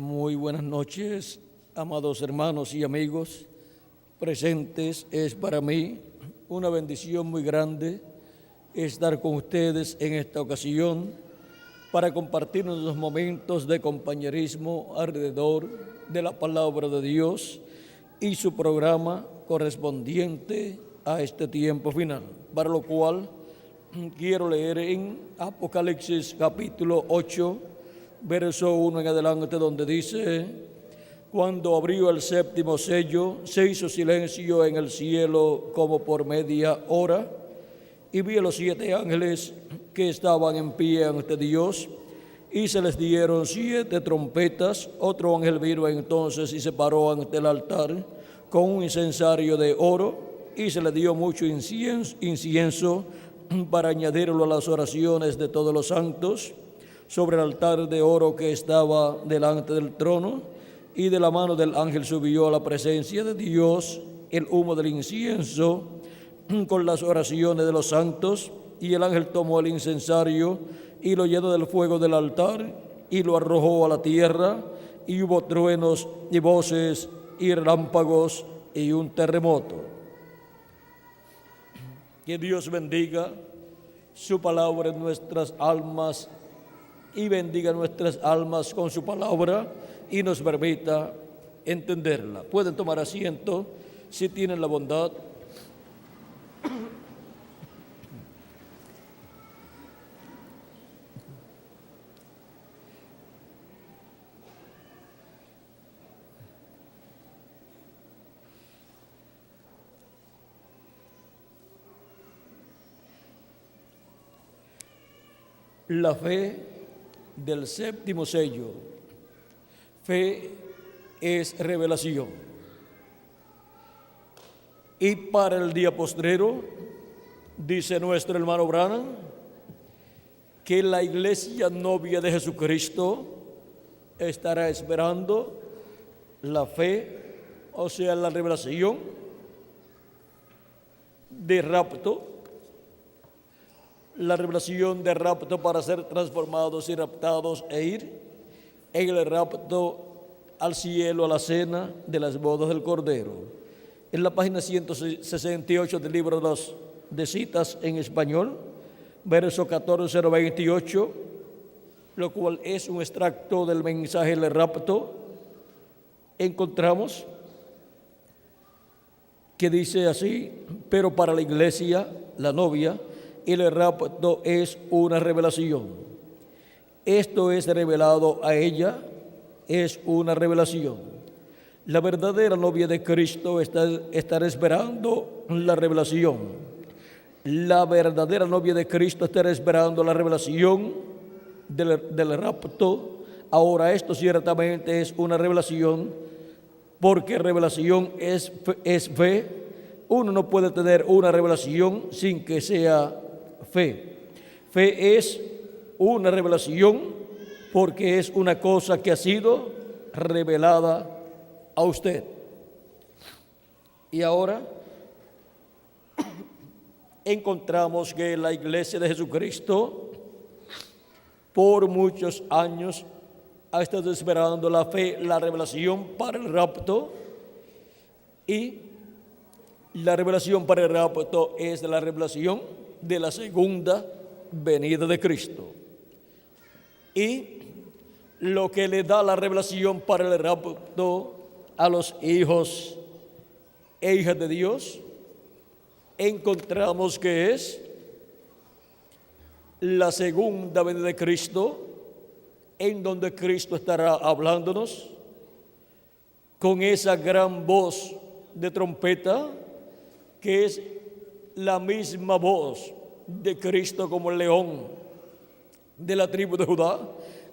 Muy buenas noches, amados hermanos y amigos presentes. Es para mí una bendición muy grande estar con ustedes en esta ocasión para compartir unos momentos de compañerismo alrededor de la palabra de Dios y su programa correspondiente a este tiempo final, para lo cual quiero leer en Apocalipsis capítulo 8, verso 1 en adelante, donde dice: cuando abrió el séptimo sello, se hizo silencio en el cielo como por media hora, y vi a los 7 ángeles que estaban en pie ante Dios, y se les dieron 7 trompetas. Otro ángel vino entonces y se paró ante el altar con un incensario de oro, y se le dio mucho incienso para añadirlo a las oraciones de todos los santos, sobre el altar de oro que estaba delante del trono. Y de la mano del ángel subió a la presencia de Dios el humo del incienso con las oraciones de los santos. Y el ángel tomó el incensario y lo llenó del fuego del altar y lo arrojó a la tierra, y hubo truenos y voces y relámpagos y un terremoto. Que Dios bendiga su palabra en nuestras almas y bendiga nuestras almas con su palabra y nos permita entenderla. Pueden tomar asiento si tienen la bondad. La fe del séptimo sello. Fe es revelación. Y para el día postrero, dice nuestro hermano Branham, que la iglesia novia de Jesucristo estará esperando la fe, o sea, la revelación de rapto, la revelación de rapto para ser transformados y raptados e ir en el rapto al cielo, a la cena de las bodas del Cordero. En la página 168 del libro de citas en español, verso 14-28, lo cual es un extracto del mensaje del rapto, encontramos que dice así: pero para la iglesia, la novia, el rapto es una revelación. Esto es revelado a ella, es una revelación. La verdadera novia de Cristo estará esperando la revelación. La verdadera novia de Cristo estará esperando la revelación del rapto. Ahora, esto ciertamente es una revelación, porque revelación es fe. Uno no puede tener una revelación sin que sea fe. Fe es una revelación porque es una cosa que ha sido revelada a usted. Y ahora encontramos que la iglesia de Jesucristo por muchos años ha estado esperando la fe, la revelación para el rapto, y la revelación para el rapto es la revelación de la segunda venida de Cristo. Y lo que le da la revelación para el rapto a los hijos e hijas de Dios, encontramos que es la segunda venida de Cristo, en donde Cristo estará hablándonos con esa gran voz de trompeta, que es la misma voz de Cristo como el león de la tribu de Judá,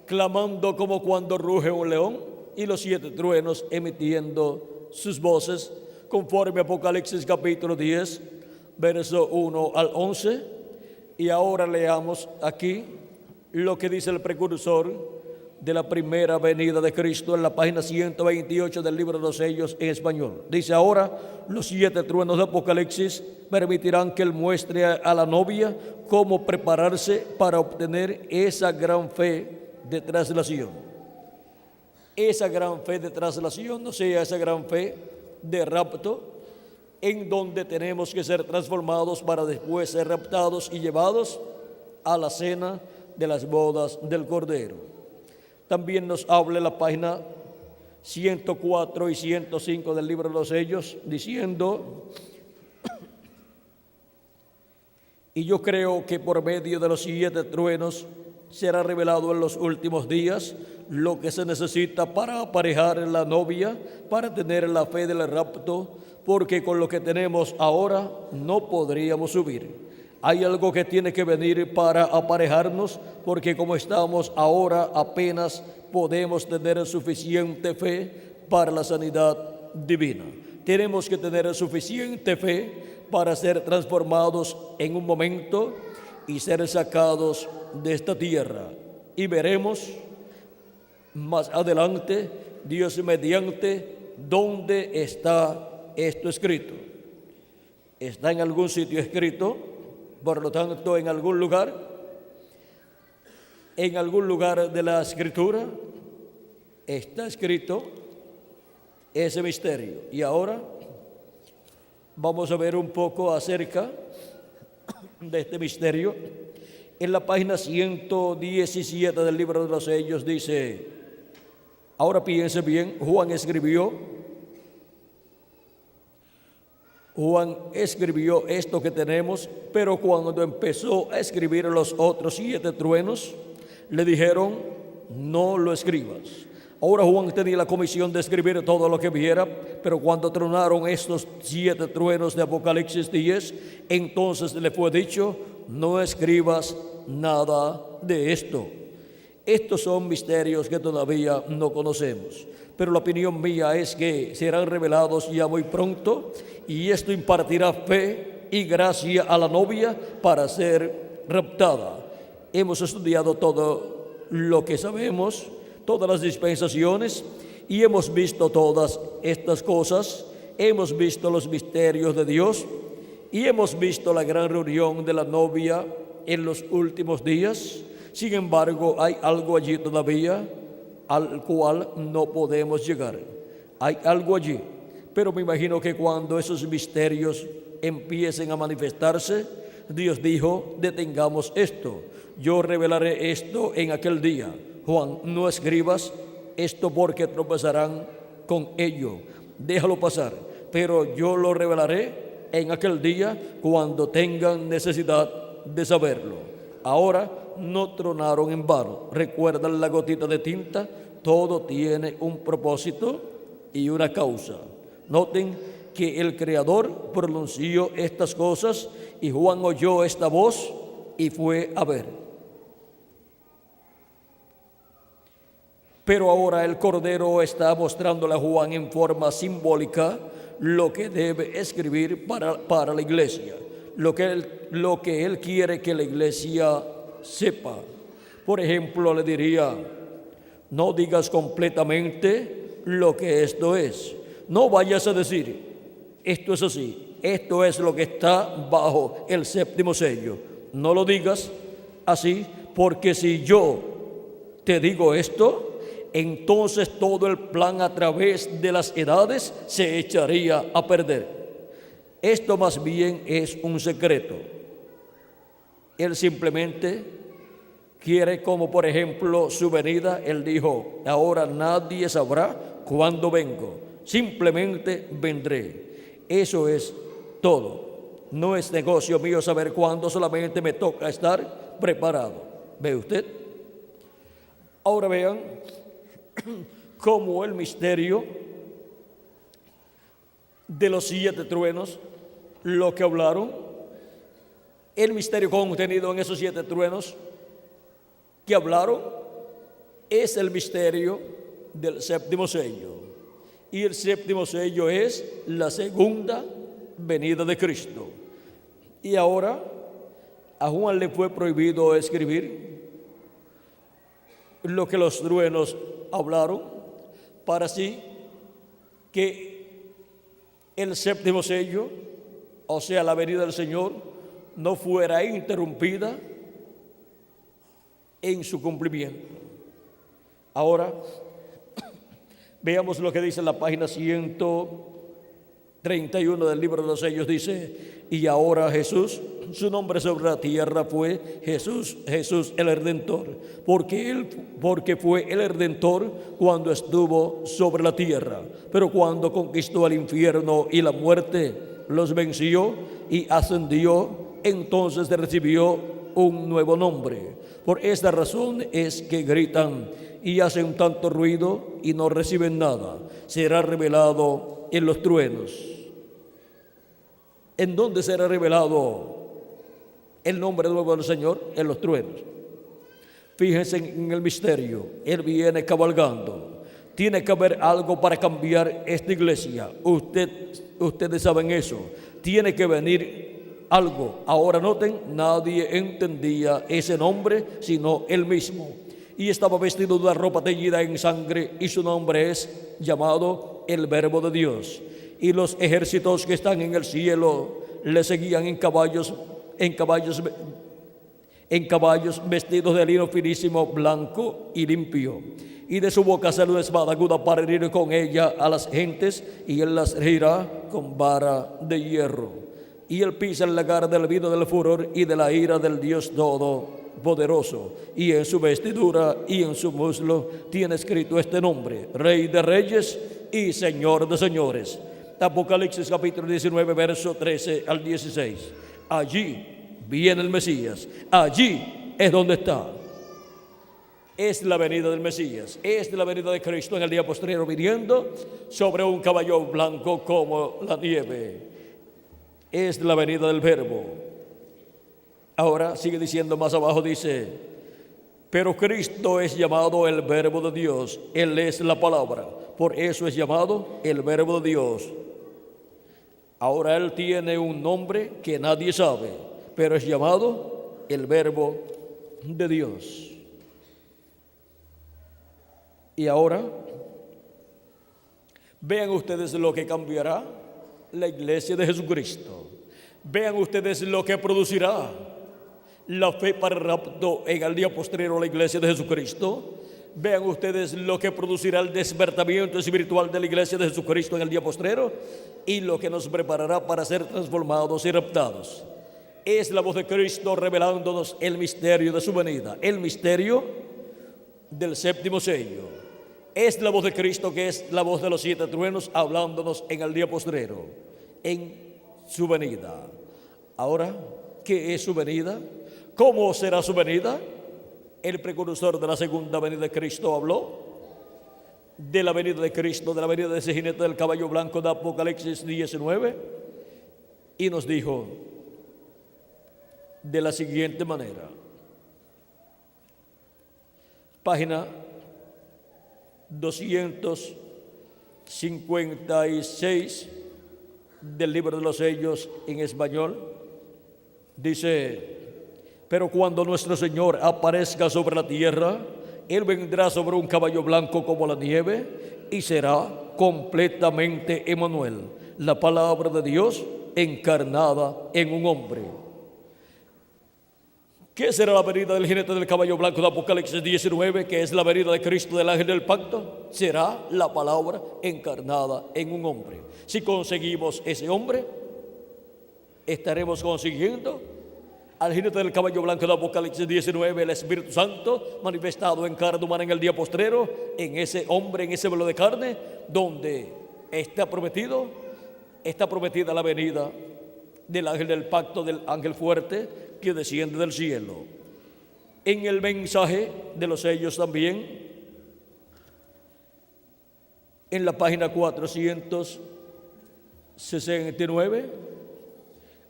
clamando como cuando ruge un león, y los 7 truenos emitiendo sus voces, conforme a Apocalipsis capítulo 10, verso 1 al 11. Y ahora leamos aquí lo que dice el precursor de la primera venida de Cristo en la página 128 del libro de los sellos en español. Dice: ahora los 7 truenos de Apocalipsis permitirán que él muestre a la novia cómo prepararse para obtener esa gran fe de traslación. esa gran fe de traslación, o sea, esa gran fe de rapto, en donde tenemos que ser transformados para después ser raptados y llevados a la cena de las bodas del Cordero. También nos habla la página 104 y 105 del libro de los Sellos, diciendo: y yo creo que por medio de los 7 truenos será revelado en los últimos días lo que se necesita para aparejar la novia, para tener la fe del rapto, porque con lo que tenemos ahora no podríamos subir. Hay algo que tiene que venir para aparejarnos, porque como estamos ahora apenas podemos tener suficiente fe para la sanidad divina. Tenemos que tener suficiente fe para ser transformados en un momento y ser sacados de esta tierra. Y veremos más adelante, Dios mediante, dónde está esto escrito. Está en algún sitio escrito, por lo tanto, en algún lugar de la Escritura está escrito ese misterio. Y ahora vamos a ver un poco acerca de este misterio. En la página 117 del libro de los Sellos dice: ahora piense bien, Juan escribió esto que tenemos, pero cuando empezó a escribir los otros 7 truenos, le dijeron: no lo escribas. Ahora Juan tenía la comisión de escribir todo lo que viera, pero cuando tronaron estos 7 truenos de Apocalipsis 10, entonces le fue dicho: no escribas nada de esto. Estos son misterios que todavía no conocemos, pero la opinión mía es que serán revelados ya muy pronto, y esto impartirá fe y gracia a la novia para ser raptada. Hemos estudiado todo lo que sabemos, todas las dispensaciones, y hemos visto todas estas cosas. Hemos visto los misterios de Dios y hemos visto la gran reunión de la novia en los últimos días. Sin embargo, hay algo allí todavía al cual no podemos llegar. Hay algo allí, pero me imagino que cuando esos misterios empiecen a manifestarse, Dios dijo: detengamos esto, yo revelaré esto en aquel día. Juan, no escribas esto porque tropezarán con ello, déjalo pasar, pero yo lo revelaré en aquel día cuando tengan necesidad de saberlo. Ahora no tronaron en vano. ¿Recuerdan la gotita de tinta? Todo tiene un propósito y una causa. Noten que el Creador pronunció estas cosas y Juan oyó esta voz y fue a ver. Pero ahora el Cordero está mostrándole a Juan en forma simbólica lo que debe escribir para la iglesia, lo que él quiere que la iglesia sepa. Por ejemplo, le diría: no digas completamente lo que esto es. No vayas a decir: esto es así, esto es lo que está bajo el 7º sello. No lo digas así, porque si yo te digo esto, entonces todo el plan a través de las edades se echaría a perder. Esto más bien es un secreto. Él simplemente quiere, como por ejemplo su venida, él dijo: ahora nadie sabrá cuándo vengo, simplemente vendré. Eso es todo. No es negocio mío saber cuándo, solamente me toca estar preparado. ¿Ve usted? Ahora vean cómo el misterio de los 7 truenos, lo que hablaron, el misterio contenido en esos 7 truenos que hablaron, es el misterio del 7º sello. Y el 7º sello es la segunda venida de Cristo. Y ahora a Juan le fue prohibido escribir lo que los truenos hablaron, para así que el 7º sello, o sea, la venida del Señor, no fuera interrumpida en su cumplimiento. Ahora, Veamos lo que dice en la página 131 del libro de los sellos. Dice: y ahora Jesús, su nombre sobre la tierra fue Jesús el Redentor, porque fue el Redentor cuando estuvo sobre la tierra, pero cuando conquistó el infierno y la muerte, los venció y ascendió, entonces recibió un nuevo nombre. Por esta razón es que gritan y hacen tanto ruido y no reciben nada. Será revelado en los truenos. ¿En dónde será revelado el nombre nuevo del Señor? En los truenos. Fíjense en el misterio. Él viene cabalgando. Tiene que haber algo para cambiar esta iglesia. Ustedes saben eso. Tiene que venir algo. Ahora noten, nadie entendía ese nombre sino él mismo. Y estaba vestido de una ropa teñida en sangre, y su nombre es llamado el Verbo de Dios. Y los ejércitos que están en el cielo le seguían en caballos vestidos de lino finísimo, blanco y limpio. Y de su boca sale una espada aguda para herir con ella a las gentes, y él las herirá con vara de hierro. Y él pisa el lagar del vino del furor y de la ira del Dios Todopoderoso. Y en su vestidura y en su muslo tiene escrito este nombre: Rey de Reyes y Señor de Señores. Apocalipsis capítulo 19, verso 13 al 16. Allí viene el Mesías. Allí es donde está. Es la venida del Mesías. Es la venida de Cristo en el día postrero, viniendo sobre un caballo blanco como la nieve. Es la venida del Verbo. Ahora sigue diciendo más abajo, dice: pero Cristo es llamado el Verbo de Dios. Él es la palabra. Por eso es llamado el Verbo de Dios. Ahora Él tiene un nombre que nadie sabe, pero es llamado el Verbo de Dios. Y ahora, vean ustedes lo que cambiará la iglesia de Jesucristo. Vean ustedes lo que producirá la fe para el rapto en el día postrero, la iglesia de Jesucristo. Vean ustedes lo que producirá el despertamiento espiritual de la iglesia de Jesucristo en el día postrero, y lo que nos preparará para ser transformados y raptados. Es la voz de Cristo revelándonos el misterio de su venida, el misterio del séptimo sello. Es la voz de Cristo, que es la voz de los 7 truenos, hablándonos en el día postrero, en su venida. Ahora, ¿qué es su venida? ¿Cómo será su venida? El precursor de la segunda venida de Cristo habló de la venida de Cristo, de la venida de ese jinete del caballo blanco de Apocalipsis 19, y nos dijo de la siguiente manera. Página 256 del libro de los sellos en español. Dice: pero cuando nuestro Señor aparezca sobre la tierra, Él vendrá sobre un caballo blanco como la nieve, y será completamente Emmanuel, la palabra de Dios encarnada en un hombre. ¿Qué será la venida del jinete del caballo blanco de Apocalipsis 19? Que es la venida de Cristo, del ángel del pacto. Será la palabra encarnada en un hombre. Si conseguimos ese hombre, estaremos consiguiendo al jinete del caballo blanco de Apocalipsis 19, el Espíritu Santo manifestado en carne humana en el día postrero, en ese hombre, en ese velo de carne, donde está prometida la venida del ángel del pacto, del ángel fuerte que desciende del cielo. En el mensaje de los sellos también, en la página 469,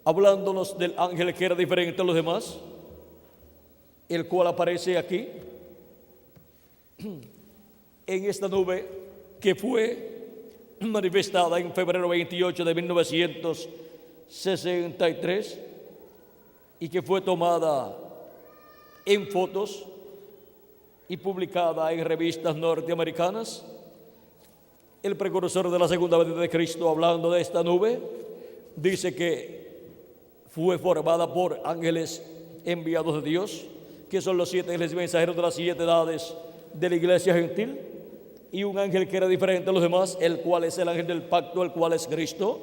hablándonos del ángel que era diferente a los demás, el cual aparece aquí, en esta nube que fue manifestada en febrero 28 de 1963 y que fue tomada en fotos y publicada en revistas norteamericanas. El precursor de la segunda venida de Cristo, hablando de esta nube, dice que fue formada por ángeles enviados de Dios, que son los 7 ángeles mensajeros de las 7 edades de la iglesia gentil, y un ángel que era diferente a los demás, el cual es el ángel del pacto, el cual es Cristo,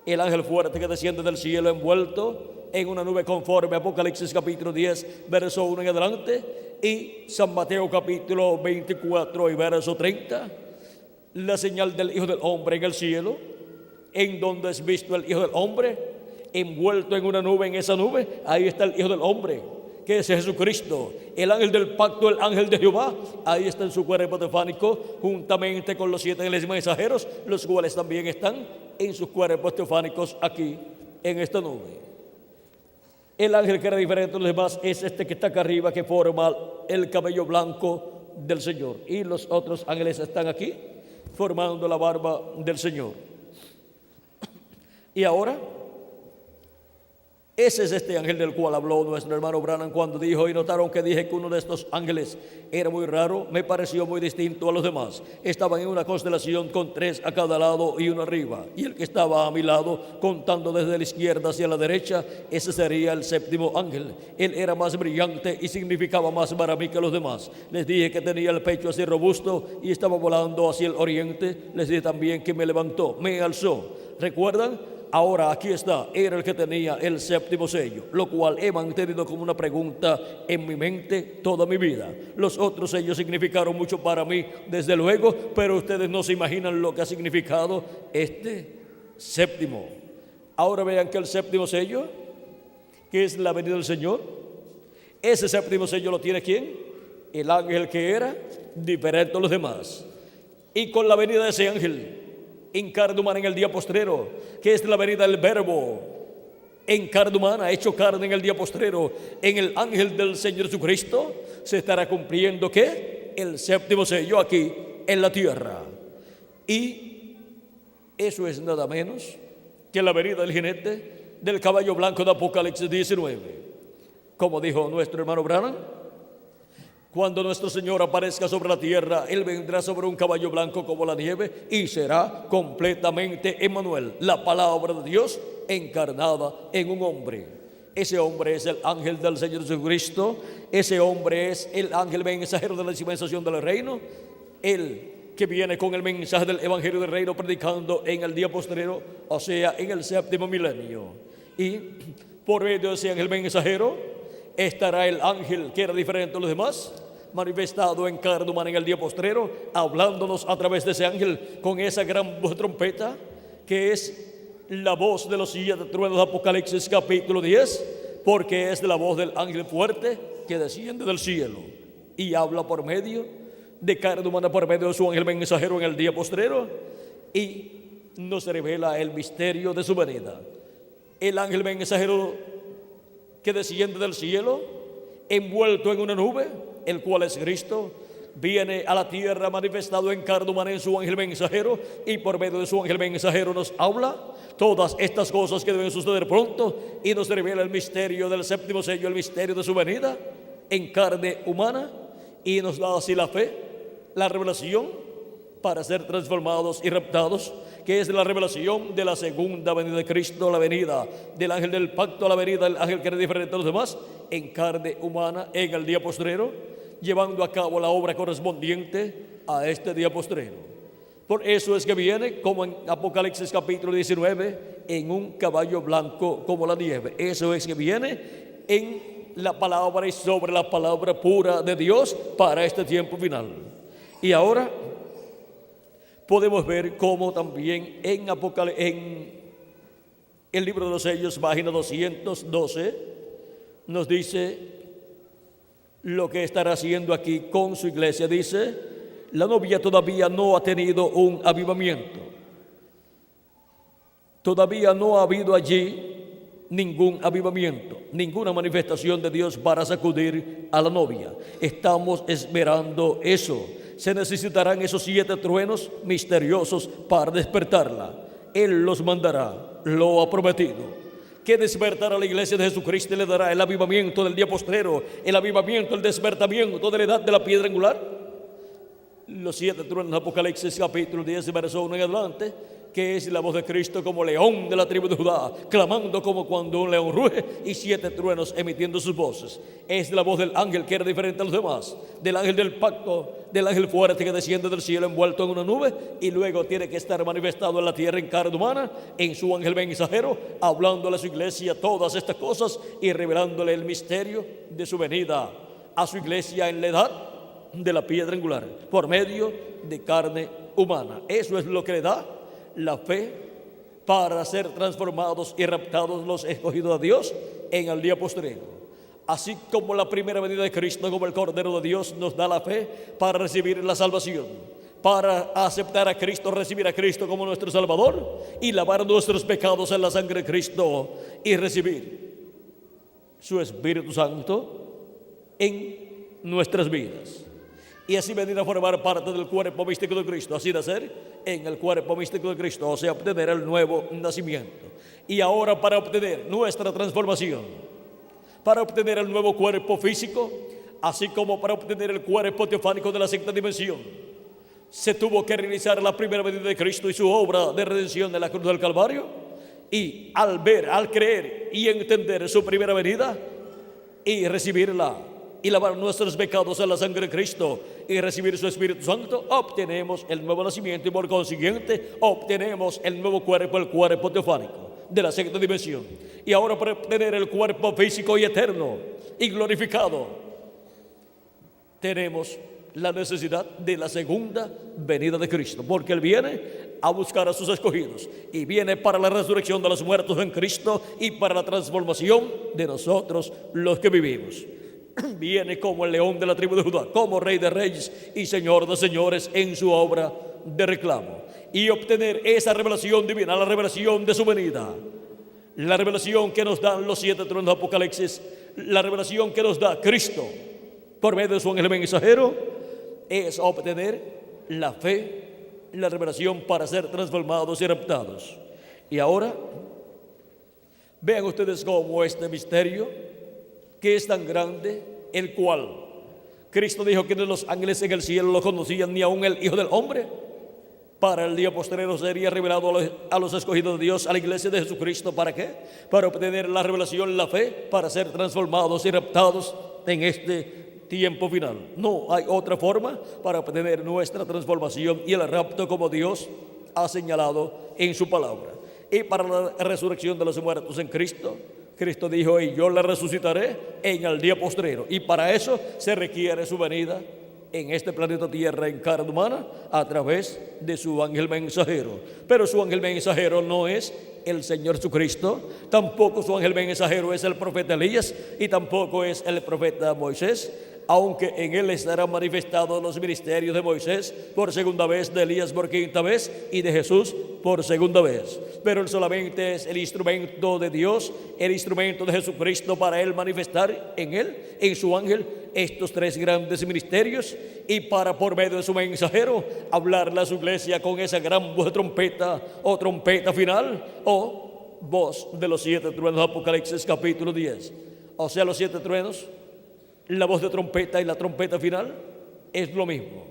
el ángel fuerte que desciende del cielo envuelto en una nube, conforme a Apocalipsis capítulo 10, verso 1 en adelante, y San Mateo capítulo 24 y verso 30, la señal del Hijo del Hombre en el cielo, en donde es visto el Hijo del Hombre envuelto en una nube. En esa nube, ahí está el Hijo del Hombre, que es Jesucristo, el ángel del pacto, el ángel de Jehová. Ahí está en su cuerpo teofánico, juntamente con los 7 ángeles mensajeros, los cuales también están en sus cuerpos teofánicos aquí en esta nube. El ángel que era diferente a los demás es este que está acá arriba, que forma el cabello blanco del Señor, y los otros ángeles están aquí formando la barba del Señor. Y ahora, ese es este ángel del cual habló nuestro hermano Branham cuando dijo, y notaron que dije que uno de estos ángeles era muy raro, me pareció muy distinto a los demás. Estaban en una constelación con 3 a cada lado y uno arriba. Y el que estaba a mi lado, contando desde la izquierda hacia la derecha, ese sería el 7º ángel. Él era más brillante y significaba más para mí que los demás. Les dije que tenía el pecho así robusto y estaba volando hacia el oriente. Les dije también que me levantó, me alzó. ¿Recuerdan? Ahora aquí está, era el que tenía el 7º sello, lo cual he mantenido como una pregunta en mi mente toda mi vida. Los otros sellos significaron mucho para mí, desde luego, pero ustedes no se imaginan lo que ha significado este 7º. Ahora vean que el 7º sello, que es la venida del Señor, ese 7º sello lo tiene ¿quién? El ángel que era diferente a los demás. Y con la venida de ese ángel en carne humana en el día postrero, que es la venida del Verbo en carne humana, hecho carne en el día postrero, en el ángel del Señor Jesucristo, se estará cumpliendo ¿qué? El 7º sello aquí en la tierra. Y eso es nada menos que la venida del jinete del caballo blanco de Apocalipsis 19. Como dijo nuestro hermano Branham, cuando nuestro Señor aparezca sobre la tierra, Él vendrá sobre un caballo blanco como la nieve y será completamente Emmanuel, la palabra de Dios encarnada en un hombre. Ese hombre es el ángel del Señor Jesucristo. Ese hombre es el ángel mensajero de la dispensación del reino, el que viene con el mensaje del evangelio del reino predicando en el día postrero, o sea, en el 7º milenio. Y por medio de ese ángel mensajero estará el ángel que era diferente a los demás, manifestado en carne humana en el día postrero, hablándonos a través de ese ángel con esa gran voz de trompeta, que es la voz de los 7 truenos de Apocalipsis capítulo 10, porque es la voz del ángel fuerte que desciende del cielo y habla por medio de carne humana, por medio de su ángel mensajero en el día postrero, y nos revela el misterio de su venida. El ángel mensajero que desciende del cielo, envuelto en una nube, el cual es Cristo, viene a la tierra manifestado en carne humana en su ángel mensajero, y por medio de su ángel mensajero nos habla todas estas cosas que deben suceder pronto, y nos revela el misterio del 7º sello, el misterio de su venida en carne humana, y nos da así la fe, la revelación para ser transformados y raptados, que es la revelación de la segunda venida de Cristo, la venida del ángel del pacto, la venida del ángel que era diferente a los demás, en carne humana en el día postrero, llevando a cabo la obra correspondiente a este día postrero. Por eso es que viene, como en Apocalipsis capítulo 19, en un caballo blanco como la nieve. Eso es que viene en la palabra y sobre la palabra pura de Dios para este tiempo final. Y ahora podemos ver cómo también en el libro de los sellos, página 212, nos dice lo que estará haciendo aquí con su iglesia. Dice, la novia todavía no ha tenido un avivamiento. Todavía no ha habido allí ningún avivamiento, ninguna manifestación de Dios para sacudir a la novia. Estamos esperando eso. Se necesitarán esos 7 truenos misteriosos para despertarla. Él los mandará, lo ha prometido. Que despertará a la iglesia de Jesucristo y le dará el avivamiento del día postrero, el avivamiento, el despertamiento de la edad de la piedra angular. Los 7 truenos de Apocalipsis capítulo 10, verso 1 en adelante, que es la voz de Cristo como león de la tribu de Judá, clamando como cuando un león ruge, y 7 truenos emitiendo sus voces. Es la voz del ángel que era diferente a los demás, del ángel del pacto, del ángel fuerte que desciende del cielo envuelto en una nube, y luego tiene que estar manifestado en la tierra en carne humana, en su ángel mensajero, hablándole a su iglesia todas estas cosas y revelándole el misterio de su venida a su iglesia en la edad de la piedra angular, por medio de carne humana. Eso es lo que le da la fe para ser transformados y raptados los escogidos de Dios en el día postrero. Así como la primera venida de Cristo como el Cordero de Dios nos da la fe para recibir la salvación, para aceptar a Cristo, recibir a Cristo como nuestro Salvador y lavar nuestros pecados en la sangre de Cristo y recibir su Espíritu Santo en nuestras vidas. Y así venir a formar parte del cuerpo místico de Cristo, así de ser en el cuerpo místico de Cristo, o sea, obtener el nuevo nacimiento. Y ahora, para obtener nuestra transformación, para obtener el nuevo cuerpo físico, así como para obtener el cuerpo teofánico de la sexta dimensión, se tuvo que realizar la primera venida de Cristo y su obra de redención en la cruz del Calvario. Y al ver, al creer y entender su primera venida y recibirla y lavar nuestros pecados en la sangre de Cristo y recibir su Espíritu Santo, obtenemos el nuevo nacimiento y por consiguiente obtenemos el nuevo cuerpo, el cuerpo teofánico de la sexta dimensión. Y ahora, para obtener el cuerpo físico y eterno y glorificado, tenemos la necesidad de la segunda venida de Cristo, porque Él viene a buscar a sus escogidos y viene para la resurrección de los muertos en Cristo y para la transformación de nosotros los que vivimos. Viene como el león de la tribu de Judá, como Rey de reyes y Señor de señores en su obra de reclamo, y obtener esa revelación divina, la revelación de su venida, la revelación que nos dan los 7 tronos de Apocalipsis, la revelación que nos da Cristo por medio de su ángel mensajero, es obtener la fe, la revelación para ser transformados y raptados. Y ahora vean ustedes cómo este misterio, que es tan grande, el cual Cristo dijo que ni los ángeles en el cielo lo conocían, ni aun el Hijo del Hombre, para el día postrero sería revelado a los escogidos de Dios, a la iglesia de Jesucristo. ¿Para qué? Para obtener la revelación, la fe, para ser transformados y raptados en este tiempo final. No hay otra forma para obtener nuestra transformación y el rapto como Dios ha señalado en su palabra. Y para la resurrección de los muertos en Cristo, Cristo dijo: y yo la resucitaré en el día postrero. Y para eso se requiere su venida en este planeta Tierra en carne humana a través de su ángel mensajero. Pero su ángel mensajero no es el Señor Jesucristo, tampoco su ángel mensajero es el profeta Elías y tampoco es el profeta Moisés, aunque en él estarán manifestados los ministerios de Moisés por segunda vez, de Elías por quinta vez y de Jesús por segunda vez. Pero él solamente es el instrumento de Dios, el instrumento de Jesucristo para él manifestar en él, en su ángel, estos 3 grandes ministerios, y para por medio de su mensajero hablarle a su iglesia con esa gran voz de trompeta o trompeta final o voz de los 7 truenos de Apocalipsis capítulo 10. O sea, los 7 truenos, la voz de trompeta y la trompeta final es lo mismo.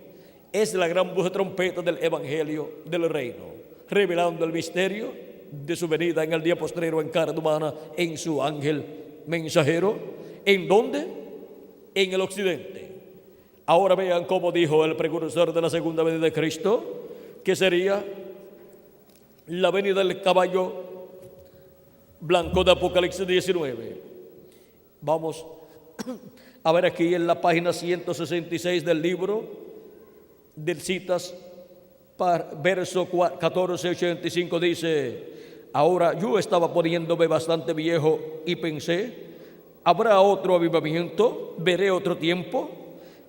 Es la gran voz de trompeta del Evangelio del Reino, revelando el misterio de su venida en el día postrero en carne humana en su ángel mensajero. ¿En dónde? En el occidente. Ahora vean cómo dijo el precursor de la segunda venida de Cristo, que sería la venida del caballo blanco de Apocalipsis 19. Vamos a ver aquí en la página 166 del libro de citas, verso 1485, dice: ahora yo estaba poniéndome bastante viejo y pensé, habrá otro avivamiento, veré otro tiempo,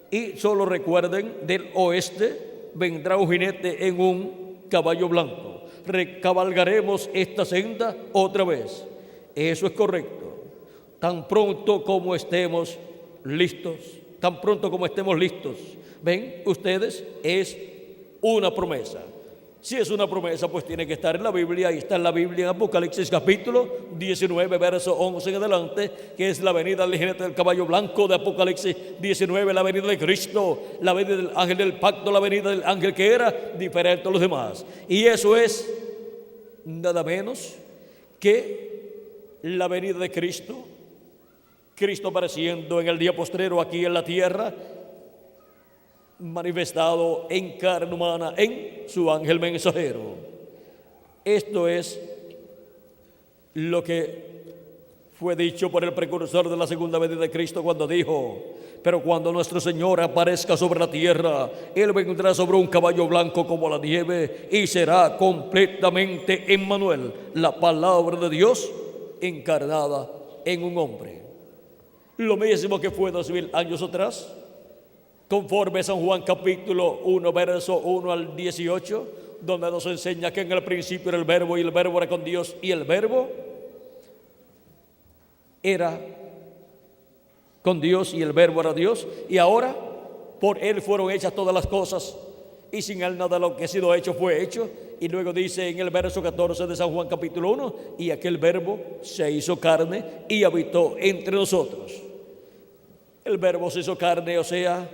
y solo recuerden, del oeste vendrá un jinete en un caballo blanco, recabalgaremos esta senda otra vez. Eso es correcto. Tan pronto como estemos listos, tan pronto como estemos listos. Ven ustedes, es una promesa. Si es una promesa, pues tiene que estar en la Biblia, y está en la Biblia en Apocalipsis capítulo 19, verso 11 en adelante, que es la venida del jinete del caballo blanco de Apocalipsis 19, la venida de Cristo, la venida del ángel del pacto, la venida del ángel que era diferente a los demás. Y eso es nada menos que la venida de Cristo, Cristo apareciendo en el día postrero aquí en la tierra, manifestado en carne humana en su ángel mensajero. Esto es lo que fue dicho por el precursor de la segunda venida de Cristo cuando dijo: pero cuando nuestro Señor aparezca sobre la tierra, Él vendrá sobre un caballo blanco como la nieve y será completamente Emmanuel, la palabra de Dios encarnada en un hombre. Lo mismo que fue 2000 años atrás, conforme San Juan capítulo 1, verso 1 al 18, donde nos enseña que en el principio era el Verbo y el Verbo era con Dios y el Verbo era con Dios y el Verbo era Dios, y ahora por Él fueron hechas todas las cosas y sin Él nada de lo que ha sido hecho fue hecho. Y luego dice en el verso 14 de San Juan capítulo 1: y aquel Verbo se hizo carne y habitó entre nosotros. El Verbo se hizo carne, o sea,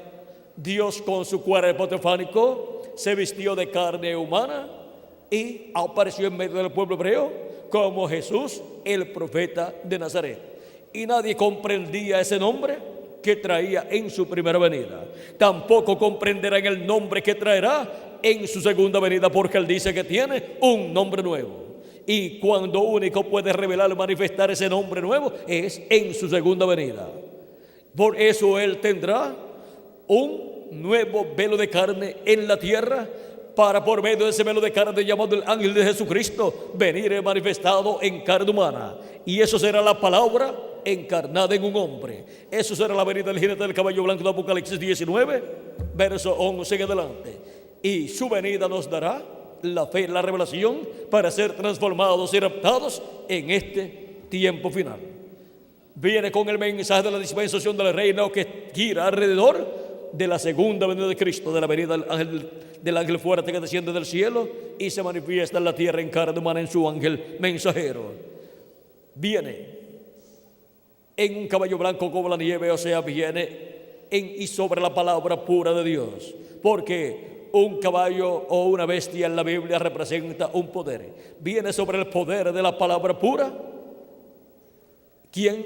Dios con su cuerpo teofánico se vistió de carne humana y apareció en medio del pueblo hebreo como Jesús, el profeta de Nazaret. Y nadie comprendía ese nombre que traía en su primera venida. Tampoco comprenderán el nombre que traerá en su segunda venida, porque Él dice que tiene un nombre nuevo. Y cuando único puede revelar y manifestar ese nombre nuevo es en su segunda venida. Por eso Él tendrá un nuevo velo de carne en la tierra, para por medio de ese velo de carne llamado el ángel de Jesucristo venir manifestado en carne humana. Y eso será la palabra encarnada en un hombre. Eso será la venida del jinete del caballo blanco de Apocalipsis 19, verso 11 en adelante. Y su venida nos dará la fe, la revelación para ser transformados y raptados en este tiempo final. Viene con el mensaje de la dispensación del reino que gira alrededor de la segunda venida de Cristo, de la venida del ángel fuerte que desciende del cielo y se manifiesta en la tierra en carne humana en su ángel mensajero. Viene en un caballo blanco como la nieve, o sea, viene y sobre la palabra pura de Dios, porque un caballo o una bestia en la Biblia representa un poder. Viene sobre el poder de la palabra pura. ¿Quién?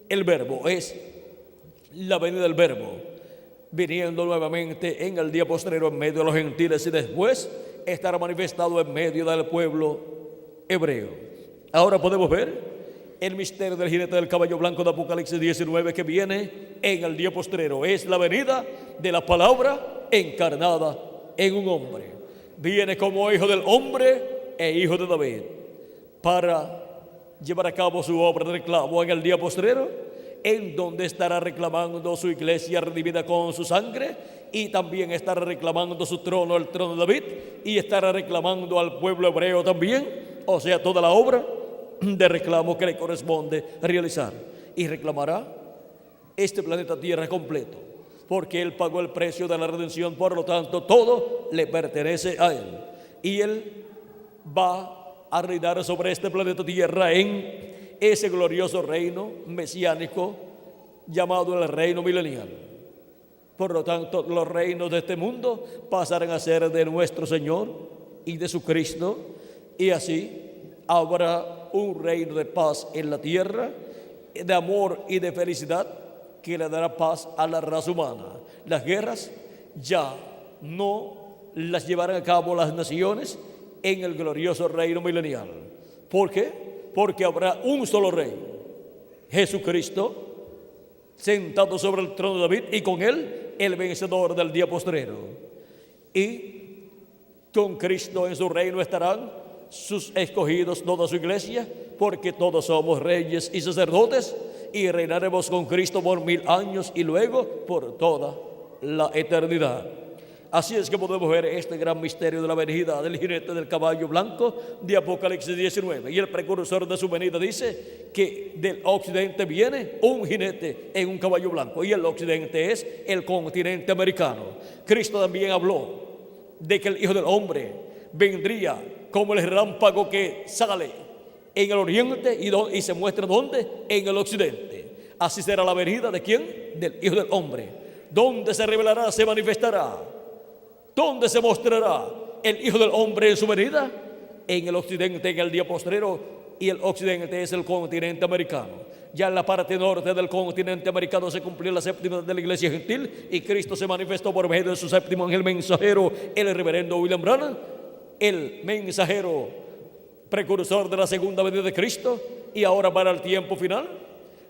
El Verbo. Es la venida del Verbo viniendo nuevamente en el día postrero en medio de los gentiles y después estará manifestado en medio del pueblo hebreo. Ahora podemos ver el misterio del jinete del caballo blanco de Apocalipsis 19 que viene en el día postrero. Es la venida de la palabra encarnada en un hombre. Viene como hijo del hombre e hijo de David para llevar a cabo su obra de reclamo en el día postrero, en donde estará reclamando su iglesia redimida con su sangre, y también estará reclamando su trono, el trono de David, y estará reclamando al pueblo hebreo también, o sea, toda la obra de reclamo que le corresponde realizar. Y reclamará este planeta Tierra completo, porque Él pagó el precio de la redención, por lo tanto todo le pertenece a Él. Y Él va a reinar sobre este planeta Tierra en ese glorioso reino mesiánico llamado el reino milenial. Por lo tanto, los reinos de este mundo pasarán a ser de nuestro Señor y de su Cristo, y así habrá un reino de paz en la tierra, de amor y de felicidad, que le dará paz a la raza humana. Las guerras ya no las llevarán a cabo las naciones en el glorioso reino milenial. ¿Por qué? Porque habrá un solo rey, Jesucristo, sentado sobre el trono de David, y con Él el vencedor del día postrero. Y con Cristo en su reino estarán sus escogidos, toda su iglesia, porque todos somos reyes y sacerdotes, y reinaremos con Cristo por 1000 años y luego por toda la eternidad. Así es que podemos ver este gran misterio de la venida del jinete del caballo blanco de Apocalipsis 19. Y el precursor de su venida dice que del occidente viene un jinete en un caballo blanco, y el occidente es el continente americano. Cristo también habló de que el Hijo del Hombre vendría como el relámpago que sale en el oriente y se muestra ¿dónde? En el occidente. Así será la venida ¿de quién? Del Hijo del Hombre. ¿Dónde se revelará, se manifestará? ¿Dónde se mostrará el Hijo del Hombre en su venida? en el occidente en el día postrero, y el occidente es el continente americano. Ya en la parte norte del continente americano se cumplió la séptima de la iglesia gentil y Cristo se manifestó por medio de su séptimo ángel mensajero, el reverendo William Branham, el mensajero precursor de la segunda venida de Cristo. Y ahora, para el tiempo final,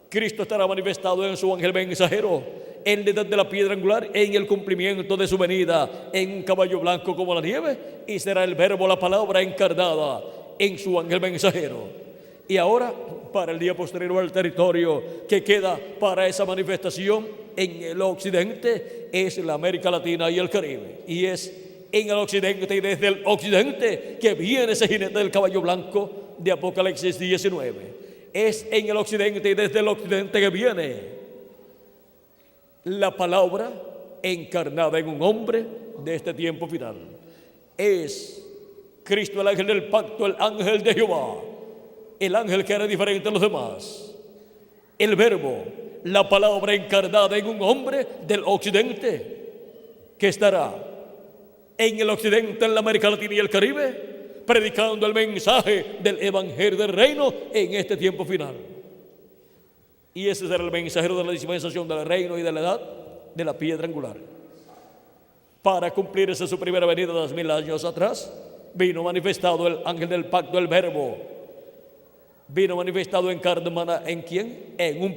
Cristo estará manifestado en su ángel mensajero, en la edad de la piedra angular, en el cumplimiento de su venida, en un caballo blanco como la nieve, y será el verbo, la palabra encarnada en su ángel mensajero. Y ahora, para el día posterior, al territorio que queda para esa manifestación en el occidente es la América Latina y el Caribe. Y es en el occidente y desde el occidente que viene ese jinete del caballo blanco de Apocalipsis 19. Es en el occidente y desde el occidente que viene la palabra encarnada en un hombre de este tiempo final. Es Cristo, el ángel del pacto, el ángel de Jehová, el ángel que era diferente a los demás, el verbo, la palabra encarnada en un hombre del occidente, que estará en el occidente, en la América Latina y el Caribe, predicando el mensaje del evangelio del reino en este tiempo final. Y ese será el mensajero de la dispensación del reino y de la edad de la piedra angular. Para cumplirse su primera venida 2000 años atrás, vino manifestado el ángel del pacto, el verbo. Vino manifestado en carne humana, ¿en quién? En un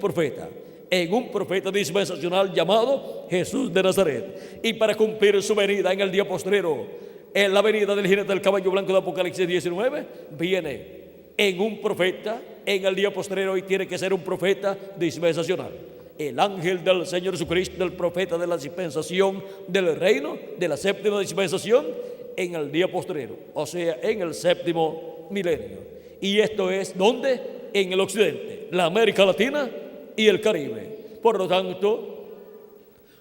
profeta dispensacional llamado Jesús de Nazaret. Y para cumplir su venida en el día postrero, en la venida del jinete del caballo blanco de Apocalipsis 19, viene en un profeta en el día postrero, y tiene que ser un profeta dispensacional. El ángel del Señor Jesucristo, el profeta de la dispensación del reino, de la séptima dispensación, en el día postrero, o sea, en el séptimo milenio. Y esto es, ¿dónde? En el occidente, la América Latina y el Caribe. Por lo tanto,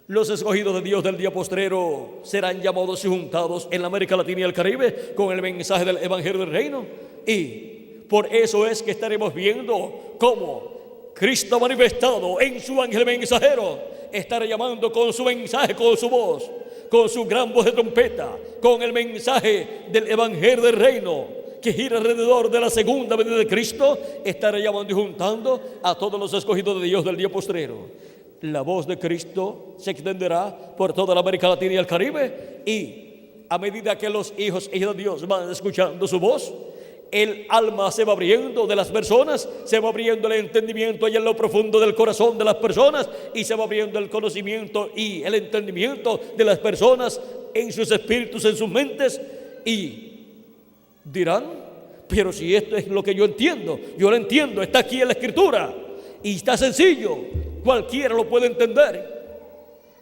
los escogidos de Dios del día postrero serán llamados y juntados en la América Latina y el Caribe con el mensaje del evangelio del reino. Y por eso es que estaremos viendo cómo Cristo manifestado en su ángel mensajero estará llamando con su mensaje, con su voz, con su gran voz de trompeta, con el mensaje del evangelio del reino, que gira alrededor de la segunda venida de Cristo. Estará llamando y juntando a todos los escogidos de Dios del día postrero. La voz de Cristo se extenderá por toda la América Latina y el Caribe, y a medida que los hijos e hijas de Dios van escuchando su voz, el alma se va abriendo de las personas, se va abriendo el entendimiento allá en lo profundo del corazón de las personas, y se va abriendo el conocimiento y el entendimiento de las personas en sus espíritus, en sus mentes, y dirán: pero si esto es lo que yo entiendo, yo lo entiendo, está aquí en la Escritura y está sencillo, cualquiera lo puede entender.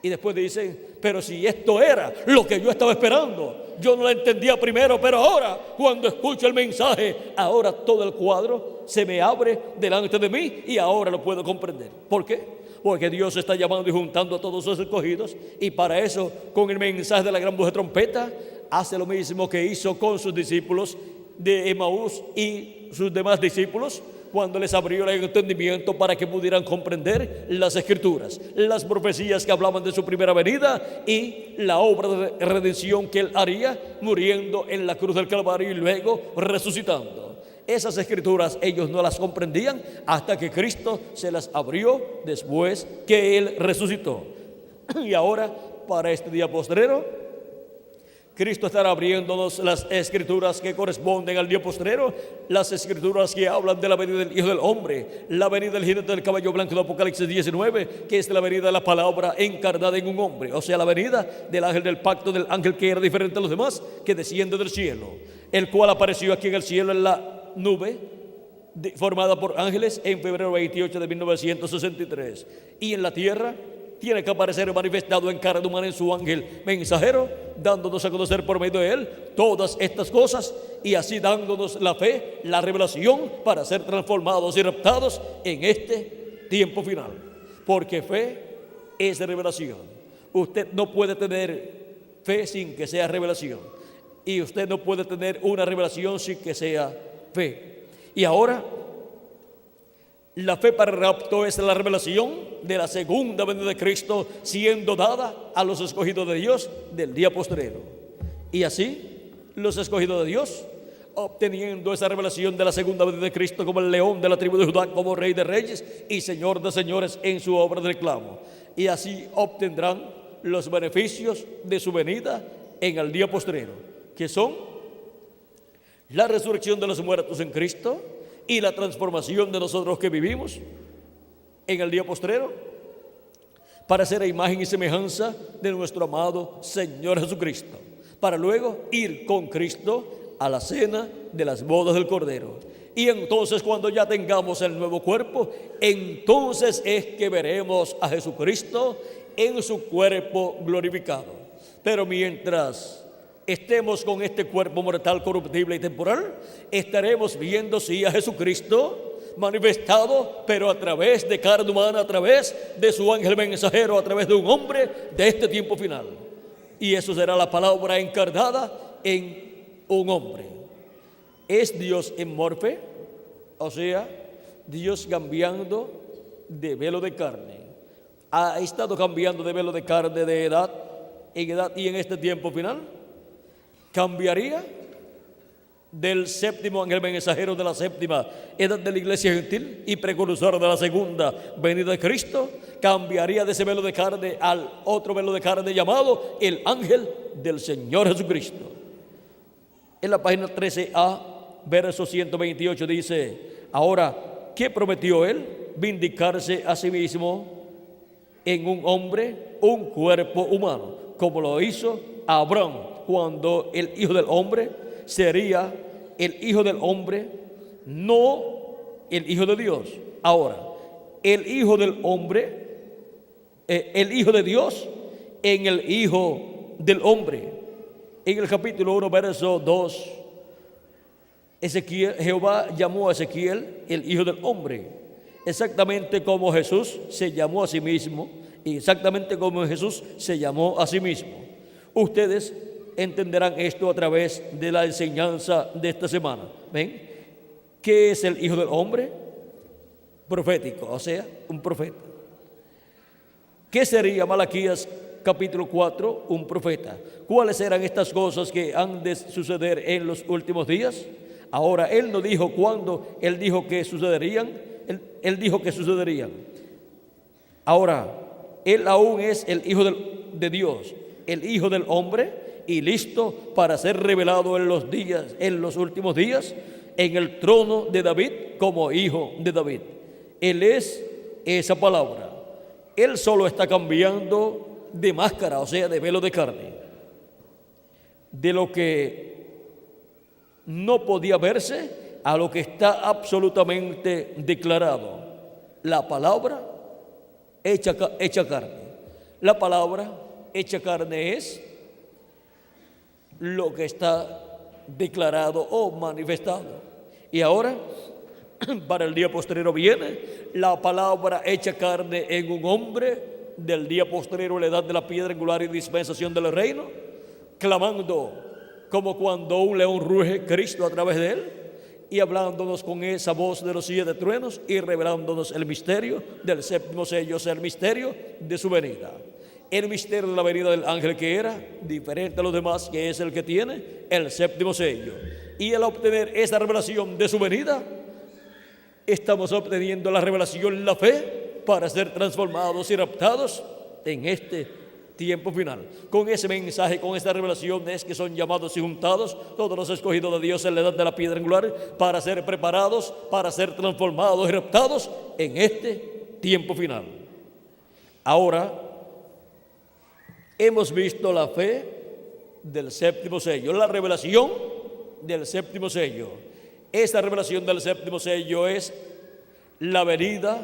Y después dicen: pero si esto era lo que yo estaba esperando, yo no lo entendía primero, pero ahora cuando escucho el mensaje, ahora todo el cuadro se me abre delante de mí y ahora lo puedo comprender. ¿Por qué? Porque Dios está llamando y juntando a todos sus escogidos, y para eso, con el mensaje de la gran voz de trompeta, hace lo mismo que hizo con sus discípulos de Emaús y sus demás discípulos, cuando les abrió el entendimiento para que pudieran comprender las escrituras, las profecías que hablaban de su primera venida y la obra de redención que él haría, muriendo en la cruz del Calvario y luego resucitando. Esas escrituras ellos no las comprendían hasta que Cristo se las abrió después que él resucitó. Y ahora, para este día postrero, Cristo estará abriéndonos las escrituras que corresponden al día postrero, las escrituras que hablan de la venida del Hijo del Hombre, la venida del jinete del caballo blanco de Apocalipsis 19, que es la venida de la palabra encarnada en un hombre, o sea, la venida del ángel del pacto, del ángel que era diferente a los demás, que desciende del cielo, el cual apareció aquí en el cielo en la nube formada por ángeles en febrero 28 de 1963, y en la tierra tiene que aparecer manifestado en carne humana en su ángel mensajero, dándonos a conocer por medio de él todas estas cosas, y así dándonos la fe, la revelación para ser transformados y raptados en este tiempo final. Porque fe es revelación. Usted no puede tener fe sin que sea revelación, y usted no puede tener una revelación sin que sea fe. Y ahora, la fe para el rapto es la revelación de la segunda venida de Cristo, siendo dada a los escogidos de Dios del día postrero. Y así, los escogidos de Dios obteniendo esa revelación de la segunda venida de Cristo como el león de la tribu de Judá, como Rey de reyes y Señor de señores en su obra de reclamo. Y así obtendrán los beneficios de su venida en el día postrero, que son la resurrección de los muertos en Cristo y la transformación de nosotros que vivimos en el día postrero, para ser a imagen y semejanza de nuestro amado Señor Jesucristo, para luego ir con Cristo a la cena de las bodas del Cordero. Y entonces, cuando ya tengamos el nuevo cuerpo, entonces es que veremos a Jesucristo en su cuerpo glorificado. Pero mientras estemos con este cuerpo mortal, corruptible y temporal, estaremos viendo sí a Jesucristo manifestado, pero a través de carne humana, a través de su ángel mensajero, a través de un hombre de este tiempo final. Y eso será la palabra encarnada en un hombre. Es Dios en morfe, o sea, Dios cambiando de velo de carne. Ha estado cambiando de velo de carne de edad en edad, y en este tiempo final cambiaría del séptimo ángel mensajero de la séptima edad de la iglesia gentil y precursor de la segunda venida de Cristo. Cambiaría de ese velo de carne al otro velo de carne llamado el ángel del Señor Jesucristo. En la página 13a, verso 128 dice: ahora, ¿qué prometió él? Vindicarse a sí mismo en un hombre, un cuerpo humano, como lo hizo Abraham, cuando el Hijo del Hombre sería el Hijo del Hombre, no el Hijo de Dios. Ahora, el Hijo del Hombre, el Hijo de Dios en el Hijo del Hombre. En el capítulo 1, verso 2, Jehová llamó a Ezequiel el Hijo del Hombre, exactamente como Jesús se llamó a sí mismo, y exactamente como Jesús se llamó a sí mismo. Ustedes entenderán esto a través de la enseñanza de esta semana. ¿Ven? ¿Qué es el Hijo del Hombre? Profético, o sea, un profeta. ¿Qué sería Malaquías capítulo 4? Un profeta. ¿Cuáles eran estas cosas que han de suceder en los últimos días? Ahora, él no dijo cuándo, él dijo que sucederían. Él dijo que sucederían. Ahora, él aún es el Hijo de Dios, el Hijo del Hombre, y listo para ser revelado en los últimos días, en el trono de David como hijo de David. Él es esa palabra. Él solo está cambiando de máscara, o sea, de velo de carne. De lo que no podía verse a lo que está absolutamente declarado. La palabra hecha carne. La palabra hecha carne es lo que está declarado o manifestado. Y ahora, para el día postrero viene la palabra hecha carne en un hombre del día postrero, la edad de la piedra angular y dispensación del reino, clamando como cuando un león ruge, Cristo a través de él, y hablándonos con esa voz de los 7 truenos y revelándonos el misterio del séptimo sello, o sea, el misterio de su venida. El misterio de la venida del ángel, que era diferente a los demás, que es el que tiene el séptimo sello. Y al obtener esa revelación de su venida, estamos obteniendo la revelación, la fe, para ser transformados y raptados en este tiempo final. Con ese mensaje, con esta revelación, es que son llamados y juntados todos los escogidos de Dios en la edad de la piedra angular, para ser preparados, para ser transformados y raptados en este tiempo final. Ahora, hemos visto la fe del séptimo sello, la revelación del séptimo sello. Esta revelación del séptimo sello es la venida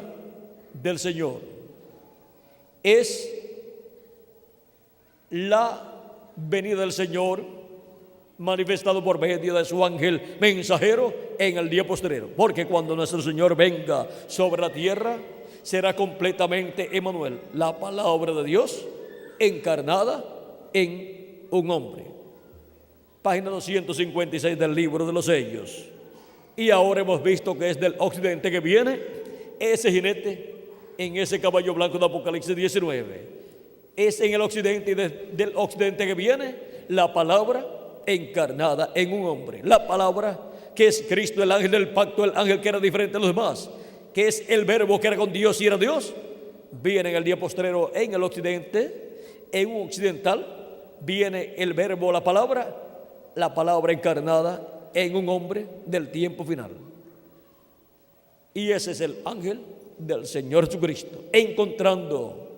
del Señor. Es la venida del Señor manifestado por medio de su ángel mensajero en el día postrero. Porque cuando nuestro Señor venga sobre la tierra, será completamente Emmanuel, la palabra de Dios encarnada en un hombre. Página 256 del libro de los sellos. Y ahora hemos visto que es del occidente que viene ese jinete en ese caballo blanco de Apocalipsis 19. Es en el occidente y del occidente que viene la palabra encarnada en un hombre. La palabra, que es Cristo, el ángel del pacto, el ángel que era diferente a los demás, que es el verbo que era con Dios y era Dios, viene en el día postrero en el occidente, en un occidental, viene el verbo, la palabra encarnada en un hombre del tiempo final. Y ese es el ángel del Señor Jesucristo. Encontrando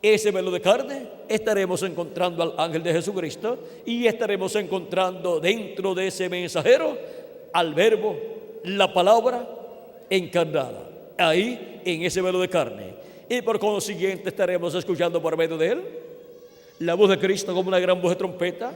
ese velo de carne, estaremos encontrando al ángel de Jesucristo y estaremos encontrando dentro de ese mensajero al verbo, la palabra encarnada, ahí en ese velo de carne. Y por consiguiente estaremos escuchando por medio de él la voz de Cristo como una gran voz de trompeta,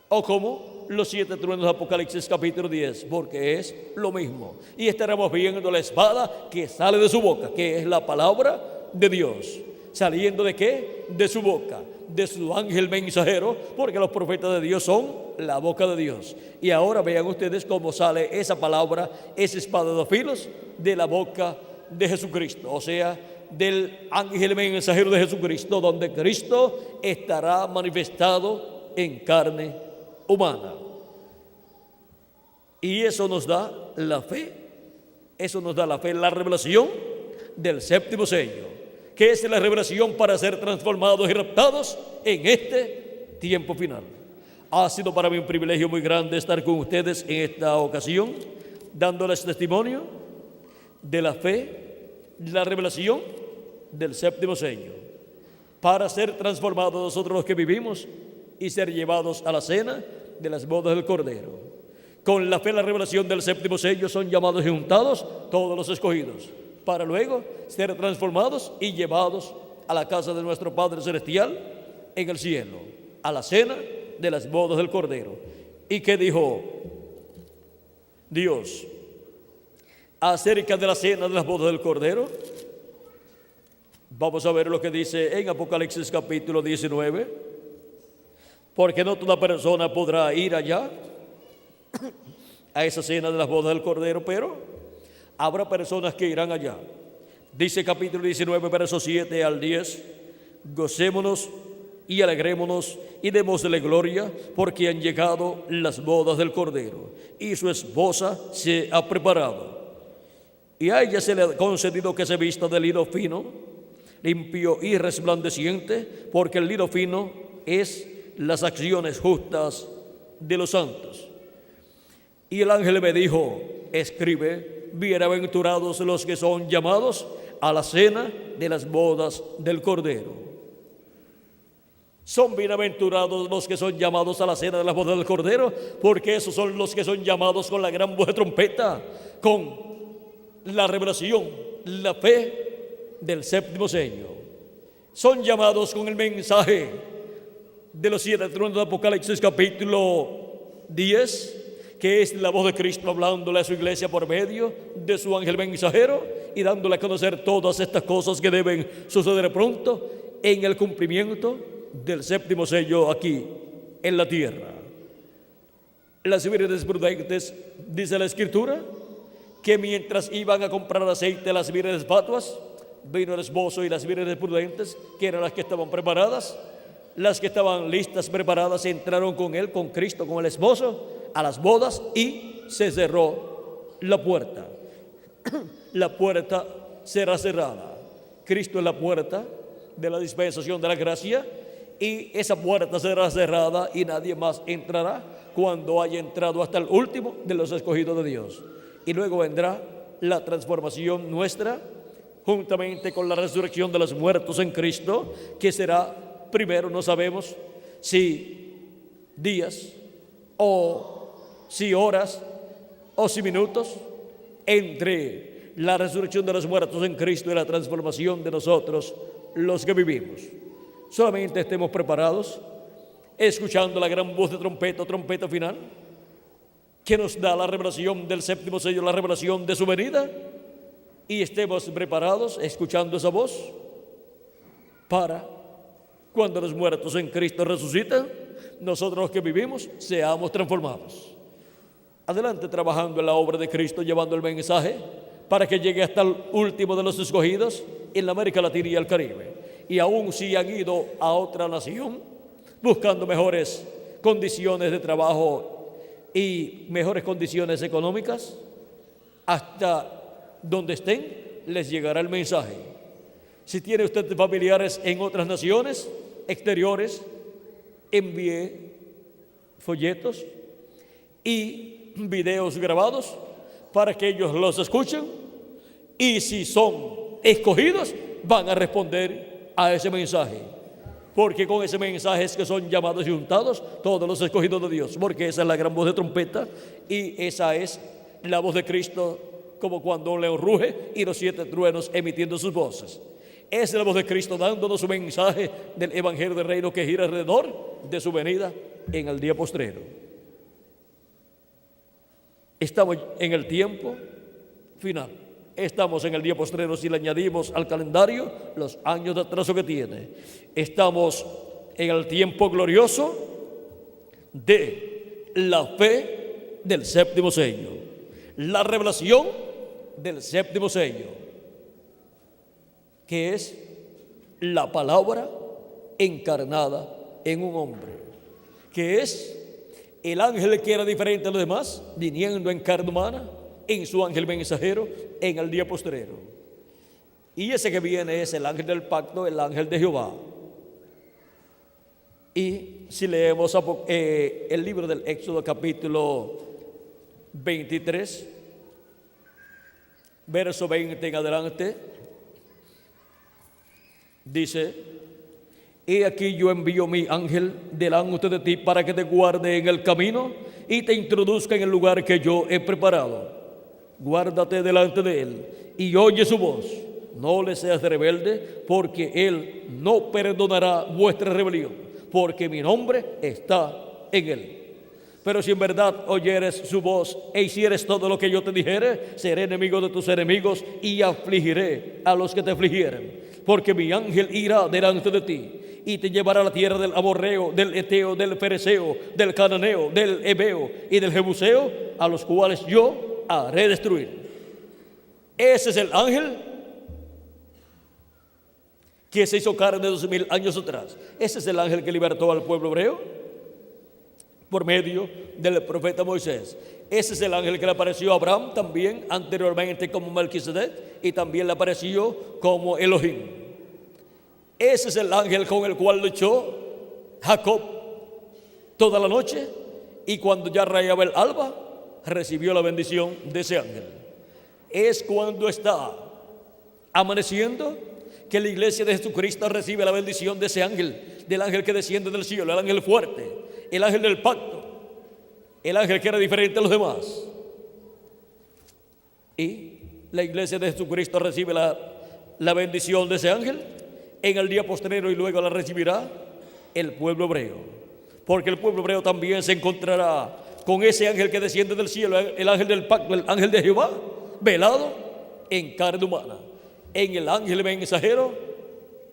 o como los 7 truenos de Apocalipsis capítulo 10, porque es lo mismo. Y estaremos viendo la espada que sale de su boca, que es la palabra de Dios. ¿Saliendo de qué? De su boca, de su ángel mensajero, porque los profetas de Dios son la boca de Dios. Y ahora vean ustedes cómo sale esa palabra, esa espada de 2 filos, de la boca de Jesucristo, o sea, del ángel mensajero de Jesucristo, donde Cristo estará manifestado en carne humana. Y eso nos da la fe, la revelación del 7º sello, que es la revelación para ser transformados y raptados en este tiempo final. Ha sido para mí un privilegio muy grande estar con ustedes en esta ocasión, dándoles testimonio de la fe, la revelación del 7º sello, para ser transformados nosotros los que vivimos y ser llevados a la cena de las bodas del Cordero. Con la fe, la revelación del 7º sello son llamados y juntados todos los escogidos, para luego ser transformados y llevados a la casa de nuestro Padre Celestial en el cielo, a la cena de las bodas del Cordero. ¿Y qué dijo Dios acerca de la cena de las bodas del Cordero? Vamos a ver lo que dice en Apocalipsis capítulo 19. Porque no toda persona podrá ir allá a esa cena de las bodas del Cordero, pero habrá personas que irán allá. Dice capítulo 19, versos 7 al 10: gocémonos y alegrémonos y démosle gloria, porque han llegado las bodas del Cordero, y su esposa se ha preparado. Y a ella se le ha concedido que se vista de lino fino, limpio y resplandeciente, porque el lino fino es las acciones justas de los santos. Y el ángel me dijo: escribe, bienaventurados los que son llamados a la cena de las bodas del Cordero. Son bienaventurados los que son llamados a la cena de las bodas del Cordero, porque esos son los que son llamados con la gran voz de trompeta, con la revelación, la fe del 7º sello. Son llamados con el mensaje de los 7 truenos de Apocalipsis capítulo 10, que es la voz de Cristo hablándole a su iglesia por medio de su ángel mensajero y dándole a conocer todas estas cosas que deben suceder pronto en el cumplimiento del 7º sello aquí en la tierra. Las vírgenes prudentes, dice la Escritura, que mientras iban a comprar aceite las vírgenes fatuas, vino el esposo, y las vírgenes prudentes, que eran las que estaban preparadas, las que estaban listas, preparadas, entraron con él, con Cristo, con el esposo, a las bodas, y se cerró la puerta. La puerta será cerrada. Cristo es la puerta de la dispensación de la gracia, y esa puerta será cerrada y nadie más entrará cuando haya entrado hasta el último de los escogidos de Dios. Y luego vendrá la transformación nuestra, juntamente con la resurrección de los muertos en Cristo, que será primero, no sabemos si días o si horas o si minutos, entre la resurrección de los muertos en Cristo y la transformación de nosotros los que vivimos. Solamente estemos preparados, escuchando la gran voz de trompeta final, que nos da la revelación del 7º sello, la revelación de su venida, y estemos preparados, escuchando esa voz, para cuando los muertos en Cristo resucitan, nosotros los que vivimos seamos transformados. Adelante trabajando en la obra de Cristo, llevando el mensaje para que llegue hasta el último de los escogidos en la América Latina y el Caribe. Y aún si han ido a otra nación buscando mejores condiciones de trabajo y mejores condiciones económicas, hasta donde estén les llegará el mensaje. Si tiene usted familiares en otras naciones exteriores, envíe folletos y videos grabados para que ellos los escuchen, y si son escogidos van a responder a ese mensaje, porque con ese mensaje es que son llamados y juntados todos los escogidos de Dios, porque esa es la gran voz de trompeta y esa es la voz de Cristo, como cuando un león ruge y los 7 truenos emitiendo sus voces. Es la voz de Cristo dándonos su mensaje del evangelio del reino que gira alrededor de su venida en el día postrero. Estamos en el tiempo final. Estamos en el día postrero si le añadimos al calendario los años de atraso que tiene. Estamos en el tiempo glorioso de la fe del séptimo sello, la revelación del séptimo sello, que es la palabra encarnada en un hombre, que es el ángel que era diferente a los demás, viniendo en carne humana, en su ángel mensajero, en el día postrero. Y ese que viene es el ángel del pacto, el ángel de Jehová. Y si leemos el libro del Éxodo capítulo 23, verso 20 en adelante, dice: he aquí yo envío mi ángel delante de ti para que te guarde en el camino y te introduzca en el lugar que yo he preparado. Guárdate delante de él y oye su voz. No le seas rebelde, porque él no perdonará vuestra rebelión, porque mi nombre está en él. Pero si en verdad oyeres su voz e hicieres todo lo que yo te dijere, seré enemigo de tus enemigos y afligiré a los que te afligieren. Porque mi ángel irá delante de ti y te llevará a la tierra del amorreo, del eteo, del fereceo, del cananeo, del heveo y del jebuseo, a los cuales yo haré destruir. Ese es el ángel que se hizo carne 2000 años atrás. Ese es el ángel que libertó al pueblo hebreo por medio del profeta Moisés. Ese es el ángel que le apareció a Abraham también anteriormente como Melquisedec, y también le apareció como Elohim. Ese es el ángel con el cual luchó Jacob toda la noche, y cuando ya rayaba el alba recibió la bendición de ese ángel. Es cuando está amaneciendo que la iglesia de Jesucristo recibe la bendición de ese ángel, del ángel que desciende del cielo, el ángel fuerte, el ángel del pacto, el ángel que era diferente a los demás. Y la iglesia de Jesucristo recibe la bendición de ese ángel en el día postrero, y luego la recibirá el pueblo hebreo, porque el pueblo hebreo también se encontrará con ese ángel que desciende del cielo, el ángel del pacto, el ángel de Jehová, velado en carne humana, en el ángel mensajero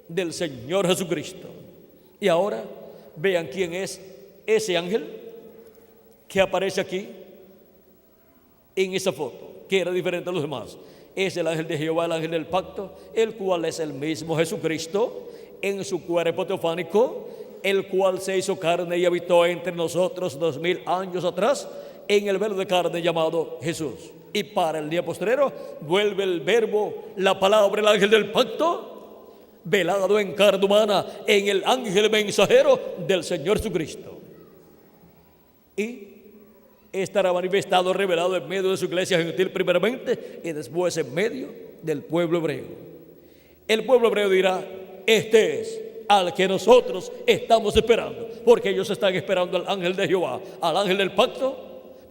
del Señor Jesucristo. Y ahora vean quién es ese ángel que aparece aquí en esa foto, que era diferente a los demás. Es el ángel de Jehová, el ángel del pacto, el cual es el mismo Jesucristo en su cuerpo teofánico, el cual se hizo carne y habitó entre nosotros 2000 años atrás en el verbo de carne llamado Jesús. Y para el día postrero vuelve el verbo, la palabra, el ángel del pacto, velado en carne humana, en el ángel mensajero del Señor Jesucristo. Y estará manifestado, revelado en medio de su iglesia gentil primeramente, y después en medio del pueblo hebreo. El pueblo hebreo dirá: este es al que nosotros estamos esperando, porque ellos están esperando al ángel de Jehová, al ángel del pacto,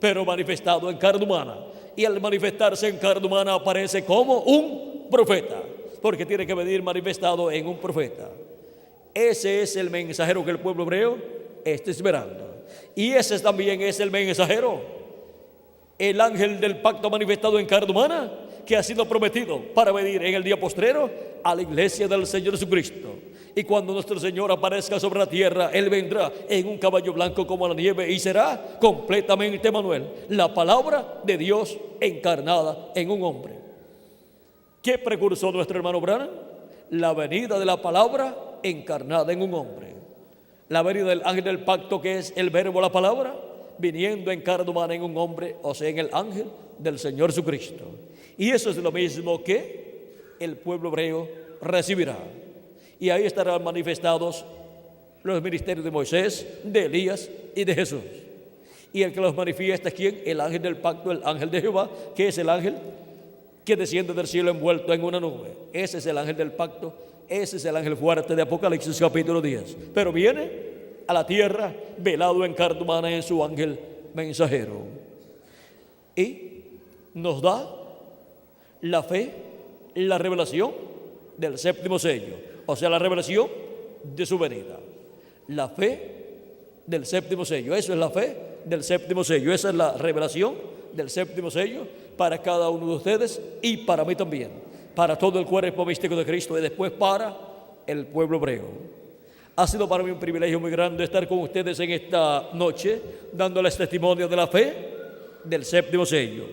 pero manifestado en carne humana. Y al manifestarse en carne humana aparece como un profeta, porque tiene que venir manifestado en un profeta. Ese es el mensajero que el pueblo hebreo está esperando. Y ese también es el mensajero, el ángel del pacto manifestado en carne humana, que ha sido prometido para venir en el día postrero a la iglesia del Señor Jesucristo. Y cuando nuestro Señor aparezca sobre la tierra, Él vendrá en un caballo blanco como la nieve, y será completamente Emmanuel, la palabra de Dios encarnada en un hombre. ¿Qué precursó nuestro hermano Branham? La venida de la palabra encarnada en un hombre. la venida del ángel del pacto, que es el verbo, la palabra, viniendo en carne humana en un hombre, o sea, en el ángel del Señor Jesucristo. Y eso es lo mismo que el pueblo hebreo recibirá. Y ahí estarán manifestados los ministerios de Moisés, de Elías y de Jesús. Y el que los manifiesta es ¿quién? El ángel del pacto, el ángel de Jehová, que es el ángel que desciende del cielo envuelto en una nube. Ese es el ángel del pacto, ese es el ángel fuerte de Apocalipsis capítulo 10. Pero viene a la tierra velado en carne humana en su ángel mensajero. Y nos da la fe, la revelación del séptimo sello, o sea, la revelación de su venida. La fe del séptimo sello, eso es la fe del séptimo sello, esa es la revelación del séptimo sello para cada uno de ustedes y para mí también, para todo el cuerpo místico de Cristo y después para el pueblo hebreo. Ha sido para mí un privilegio muy grande estar con ustedes en esta noche, dándoles testimonio de la fe del séptimo sello.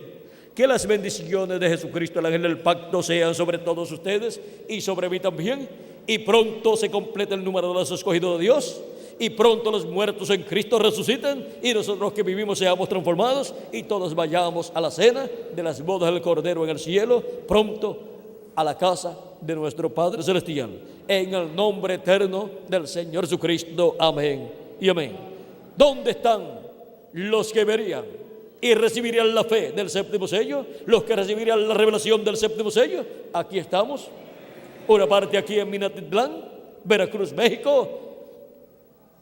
Que las bendiciones de Jesucristo, el ángel del pacto, sean sobre todos ustedes y sobre mí también, y pronto se complete el número de los escogidos de Dios, y pronto los muertos en Cristo resuciten, y nosotros que vivimos seamos transformados, y todos vayamos a la cena de las bodas del Cordero en el cielo, pronto a la casa de nuestro Padre Celestial. En el nombre eterno del Señor Jesucristo. Amén y amén. ¿Dónde están los que verían y recibirían la fe del séptimo sello? Los que recibirían la revelación del séptimo sello. Aquí estamos. Una parte aquí en Minatitlán, Veracruz, México,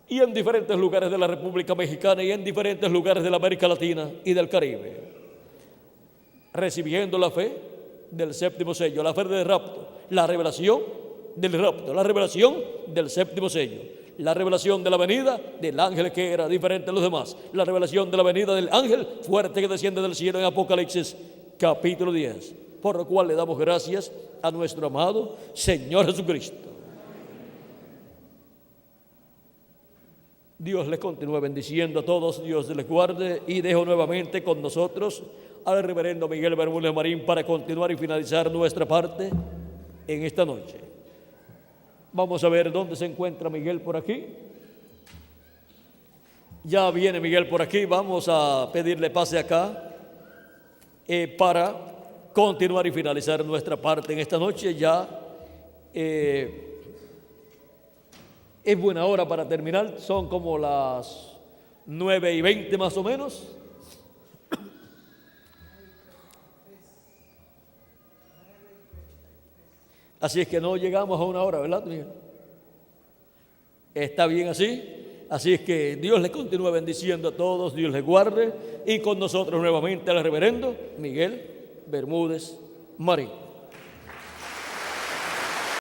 y en diferentes lugares de la República Mexicana y en diferentes lugares de la América Latina y del Caribe, recibiendo la fe del séptimo sello, la fe del rapto, la revelación del rapto, la revelación del séptimo sello, la revelación de la venida del ángel que era diferente a los demás, la revelación de la venida del ángel fuerte que desciende del cielo en Apocalipsis capítulo 10, por lo cual le damos gracias a nuestro amado Señor Jesucristo. Dios les continúe bendiciendo a todos, Dios les guarde, y dejo nuevamente con nosotros al reverendo Miguel Bermúdez Marín para continuar y finalizar nuestra parte en esta noche. Vamos a ver dónde se encuentra Miguel por aquí. Ya viene Miguel por aquí, vamos a pedirle pase acá para continuar y finalizar nuestra parte en esta noche. Ya es buena hora para terminar, son como las 9:20 más o menos. Así es que no llegamos a una hora, ¿verdad, Miguel? Está bien así. Así es que Dios les continúe bendiciendo a todos, Dios les guarde, y con nosotros nuevamente al reverendo Miguel Bermúdez Marín.